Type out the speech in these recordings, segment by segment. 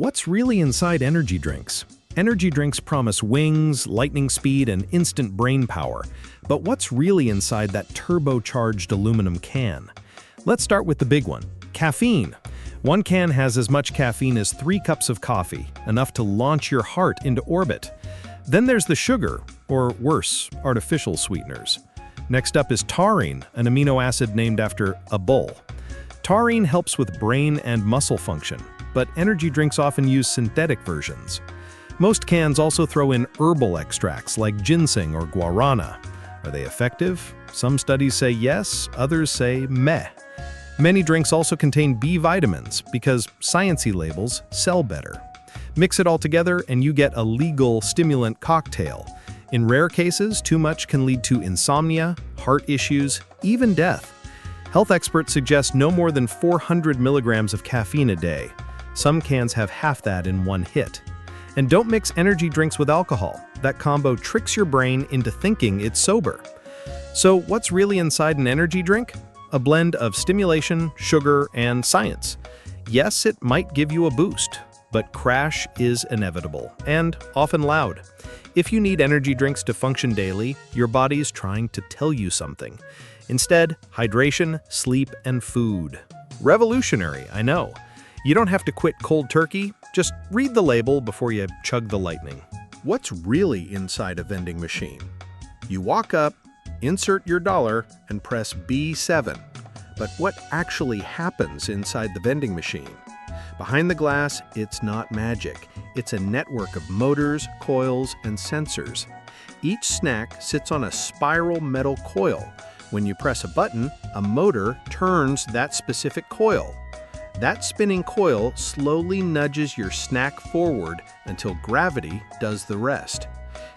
What's really inside energy drinks? Energy drinks promise wings, lightning speed, and instant brain power. But what's really inside that turbocharged aluminum can? Let's start with the big one, caffeine. One can has as much caffeine as 3 cups of coffee, enough to launch your heart into orbit. Then there's the sugar, or worse, artificial sweeteners. Next up is taurine, an amino acid named after a bull. Taurine helps with brain and muscle function, but energy drinks often use synthetic versions. Most cans also throw in herbal extracts like ginseng or guarana. Are they effective? Some studies say yes, others say meh. Many drinks also contain B vitamins because sciencey labels sell better. Mix it all together and you get a legal stimulant cocktail. In rare cases, too much can lead to insomnia, heart issues, even death. Health experts suggest no more than 400 milligrams of caffeine a day. Some cans have half that in one hit. And don't mix energy drinks with alcohol. That combo tricks your brain into thinking it's sober. So what's really inside an energy drink? A blend of stimulation, sugar, and science. Yes, it might give you a boost, but crash is inevitable, and often loud. If you need energy drinks to function daily, your body's trying to tell you something. Instead, hydration, sleep, and food. Revolutionary, I know. You don't have to quit cold turkey, just read the label before you chug the lightning. What's really inside a vending machine? You walk up, insert your dollar, and press B7. But what actually happens inside the vending machine? Behind the glass, it's not magic. It's a network of motors, coils, and sensors. Each snack sits on a spiral metal coil. When you press a button, a motor turns that specific coil. That spinning coil slowly nudges your snack forward until gravity does the rest.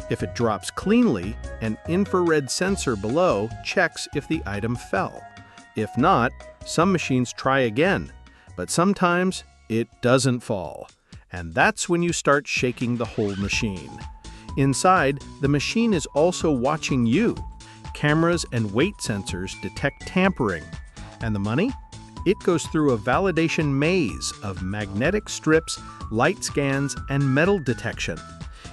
If it drops cleanly, an infrared sensor below checks if the item fell. If not, some machines try again, but sometimes it doesn't fall. And that's when you start shaking the whole machine. Inside, the machine is also watching you. Cameras and weight sensors detect tampering. And the money? It goes through a validation maze of magnetic strips, light scans, and metal detection.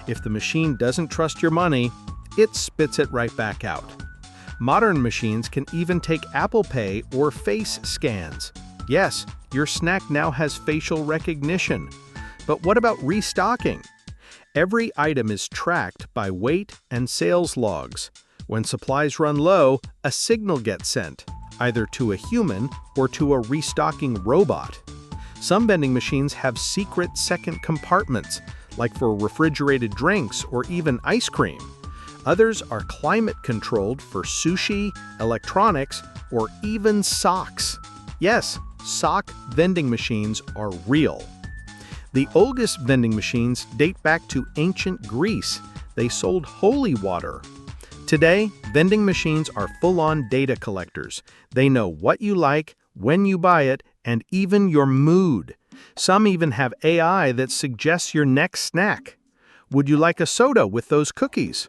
If the machine doesn't trust your money, it spits it right back out. Modern machines can even take Apple Pay or face scans. Yes, your snack now has facial recognition. But what about restocking? Every item is tracked by weight and sales logs. When supplies run low, a signal gets sent, either to a human or to a restocking robot. Some vending machines have secret second compartments, like for refrigerated drinks or even ice cream. Others are climate-controlled for sushi, electronics, or even socks. Yes, sock vending machines are real. The oldest vending machines date back to ancient Greece. They sold holy water. Today, vending machines are full-on data collectors. They know what you like, when you buy it, and even your mood. Some even have AI that suggests your next snack. Would you like a soda with those cookies?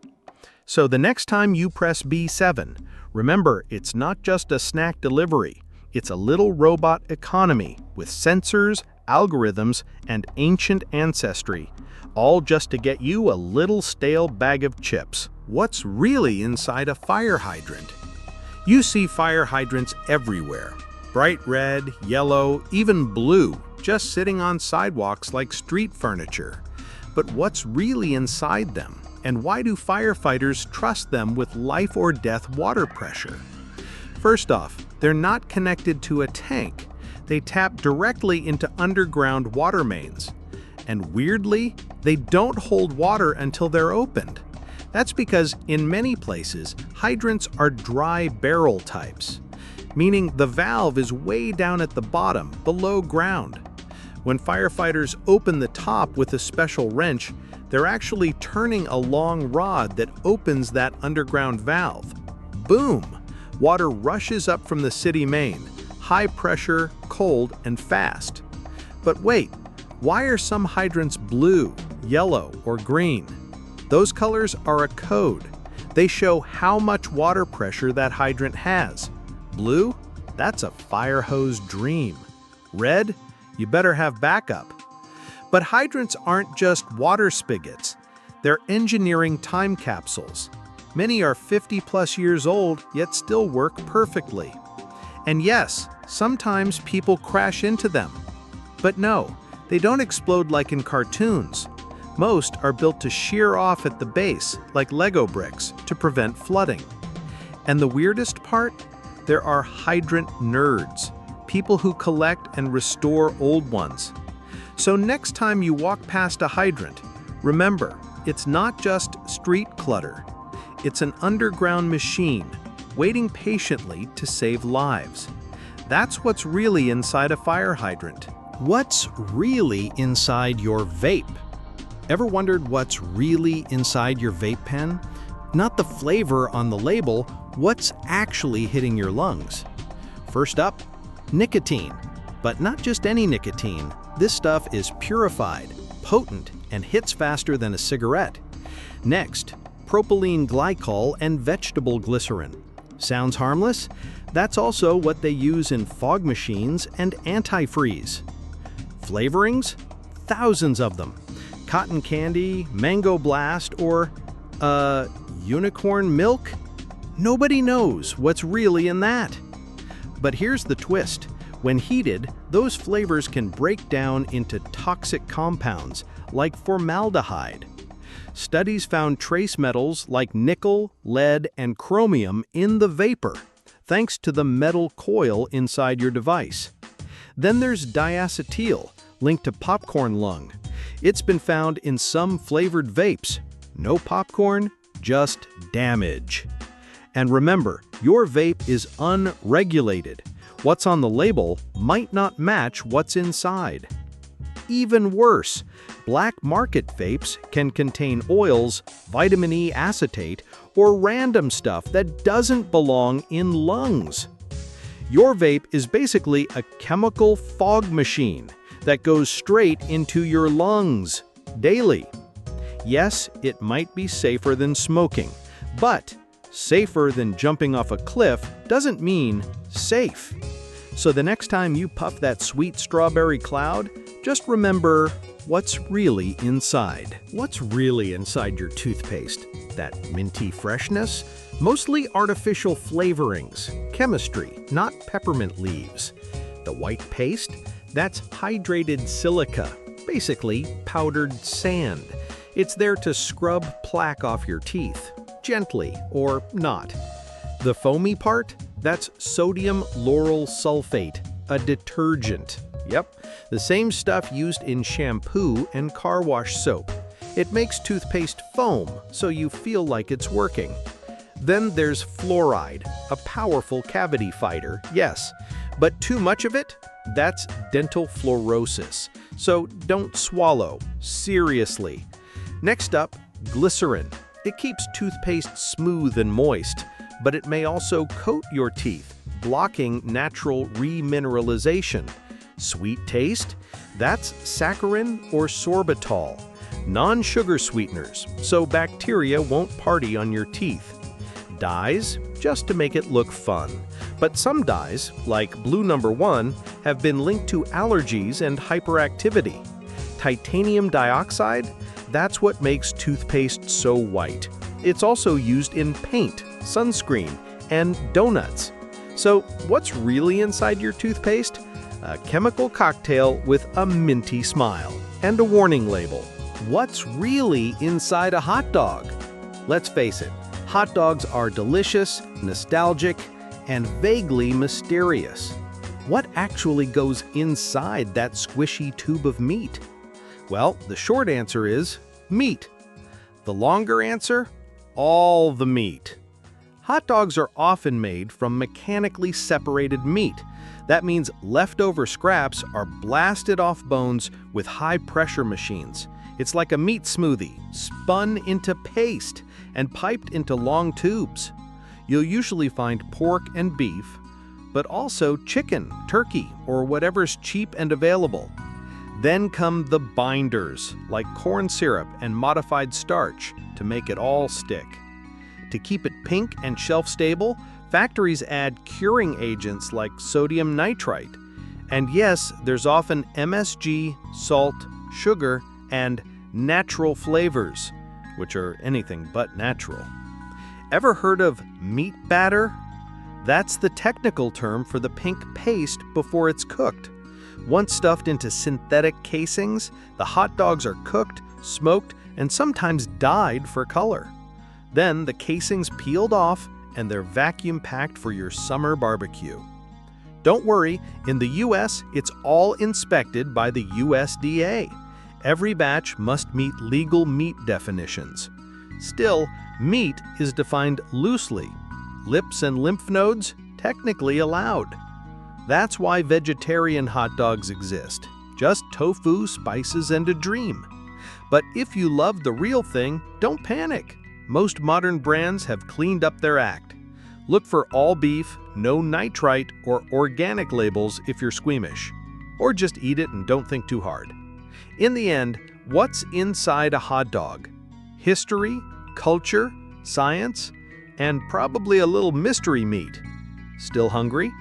So the next time you press B7, remember it's not just a snack delivery. It's a little robot economy with sensors, algorithms, and ancient ancestry, all just to get you a little stale bag of chips. What's really inside a fire hydrant? You see fire hydrants everywhere. Bright red, yellow, even blue, just sitting on sidewalks like street furniture. But what's really inside them? And why do firefighters trust them with life or death water pressure? First off, they're not connected to a tank. They tap directly into underground water mains. And weirdly, they don't hold water until they're opened. That's because in many places, hydrants are dry barrel types, meaning the valve is way down at the bottom, below ground. When firefighters open the top with a special wrench, they're actually turning a long rod that opens that underground valve. Boom! Water rushes up from the city main, high pressure, cold, and fast. But wait, why are some hydrants blue, yellow, or green? Those colors are a code. They show how much water pressure that hydrant has. Blue? That's a fire hose dream. Red? You better have backup. But hydrants aren't just water spigots. They're engineering time capsules. Many are 50+ years old, yet still work perfectly. And yes, sometimes people crash into them. But no, they don't explode like in cartoons. Most are built to shear off at the base, like Lego bricks, to prevent flooding. And the weirdest part? There are hydrant nerds, people who collect and restore old ones. So next time you walk past a hydrant, remember, it's not just street clutter. It's an underground machine, waiting patiently to save lives. That's what's really inside a fire hydrant. What's really inside your vape? Ever wondered what's really inside your vape pen? Not the flavor on the label, what's actually hitting your lungs? First up, nicotine. But not just any nicotine. This stuff is purified, potent, and hits faster than a cigarette. Next, propylene glycol and vegetable glycerin. Sounds harmless? That's also what they use in fog machines and antifreeze. Flavorings? Thousands of them. Cotton candy, mango blast, or, unicorn milk? Nobody knows what's really in that. But here's the twist. When heated, those flavors can break down into toxic compounds like formaldehyde. Studies found trace metals like nickel, lead, and chromium in the vapor, thanks to the metal coil inside your device. Then there's diacetyl, linked to popcorn lung. It's been found in some flavored vapes. No popcorn, just damage. And remember, your vape is unregulated. What's on the label might not match what's inside. Even worse, black market vapes can contain oils, vitamin E acetate, or random stuff that doesn't belong in lungs. Your vape is basically a chemical fog machine that goes straight into your lungs daily. Yes, it might be safer than smoking, but safer than jumping off a cliff doesn't mean safe. So the next time you puff that sweet strawberry cloud, just remember what's really inside. What's really inside your toothpaste? That minty freshness? Mostly artificial flavorings, chemistry, not peppermint leaves. The white paste? That's hydrated silica, basically powdered sand. It's there to scrub plaque off your teeth, gently or not. The foamy part? That's sodium lauryl sulfate, a detergent. Yep, the same stuff used in shampoo and car wash soap. It makes toothpaste foam, so you feel like it's working. Then there's fluoride, a powerful cavity fighter, yes. But too much of it? That's dental fluorosis. So don't swallow, seriously. Next up, glycerin. It keeps toothpaste smooth and moist, but it may also coat your teeth, blocking natural remineralization. Sweet taste? That's saccharin or sorbitol, non-sugar sweeteners, so bacteria won't party on your teeth. Dyes? Just to make it look fun. But some dyes, like Blue No. 1, have been linked to allergies and hyperactivity. Titanium dioxide? That's what makes toothpaste so white. It's also used in paint, sunscreen, and donuts. So what's really inside your toothpaste? A chemical cocktail with a minty smile and a warning label. What's really inside a hot dog? Let's face it, hot dogs are delicious, nostalgic, and vaguely mysterious. What actually goes inside that squishy tube of meat? Well, the short answer is meat. The longer answer? All the meat. Hot dogs are often made from mechanically separated meat. That means leftover scraps are blasted off bones with high-pressure machines. It's like a meat smoothie, spun into paste and piped into long tubes. You'll usually find pork and beef, but also chicken, turkey, or whatever's cheap and available. Then come the binders, like corn syrup and modified starch, to make it all stick. To keep it pink and shelf-stable, factories add curing agents like sodium nitrite. And yes, there's often MSG, salt, sugar, and natural flavors, which are anything but natural. Ever heard of meat batter? That's the technical term for the pink paste before it's cooked. Once stuffed into synthetic casings, the hot dogs are cooked, smoked, and sometimes dyed for color. Then the casings peeled off and they're vacuum-packed for your summer barbecue. Don't worry, in the US, it's all inspected by the USDA. Every batch must meet legal meat definitions. Still, meat is defined loosely. Lips and lymph nodes, technically allowed. That's why vegetarian hot dogs exist. Just tofu, spices, and a dream. But if you love the real thing, don't panic. Most modern brands have cleaned up their act. Look for all beef, no nitrite, or organic labels if you're squeamish. Or just eat it and don't think too hard. In the end, what's inside a hot dog? History, culture, science, and probably a little mystery meat. Still hungry?